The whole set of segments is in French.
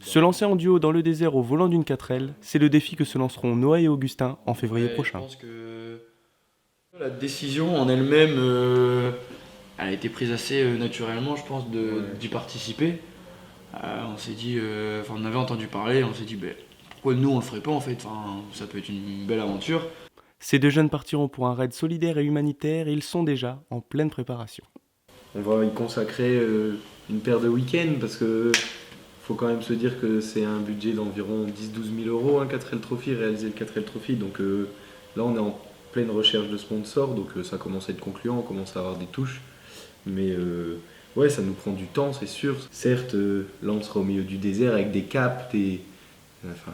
Se lancer en duo dans le désert au volant d'une 4L, c'est le défi que se lanceront Noah et Augustin en février prochain. Je pense que la décision en elle-même, elle a été prise assez naturellement, je pense, d'y participer. On s'est dit, on avait entendu parler, on s'est dit, pourquoi nous on le ferait pas en fait, ça peut être une belle aventure. Ces deux jeunes partiront pour un raid solidaire et humanitaire et ils sont déjà en pleine préparation. On va y consacrer une paire de week-ends parce que faut quand même se dire que c'est un budget d'environ 10-12 000 euros, un 4L Trophy, réaliser le 4L Trophy. Donc là, on est en pleine recherche de sponsors, donc ça commence à être concluant, on commence à avoir des touches. Mais ouais, ça nous prend du temps, c'est sûr. Certes, là, on sera au milieu du désert avec des caps, enfin,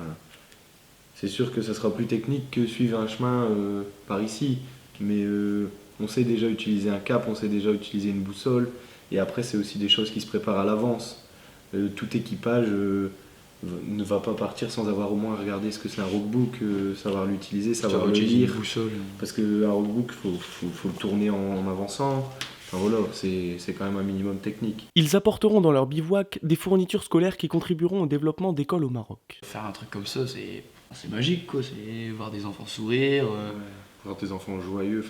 c'est sûr que ça sera plus technique que suivre un chemin par ici. Mais on sait déjà utiliser un cap, on sait déjà utiliser une boussole. Et après, c'est aussi des choses qui se préparent à l'avance. Tout équipage ne va pas partir sans avoir au moins regardé ce que c'est un roadbook, savoir l'utiliser, savoir le lire. Parce qu'un roadbook, faut le tourner en avançant. Enfin voilà, c'est quand même un minimum technique. Ils apporteront dans leur bivouac des fournitures scolaires qui contribueront au développement d'écoles au Maroc. Faire un truc comme ça, c'est magique, quoi. C'est voir des enfants sourire. Voir tes enfants joyeux,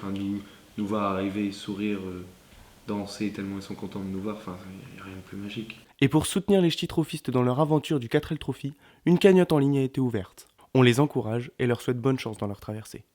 nous voir arriver, sourire, danser tellement ils sont contents de nous voir, il n'y a rien de plus magique. Et pour soutenir les ch'ti-trophistes dans leur aventure du 4L Trophy, une cagnotte en ligne a été ouverte. On les encourage et leur souhaite bonne chance dans leur traversée.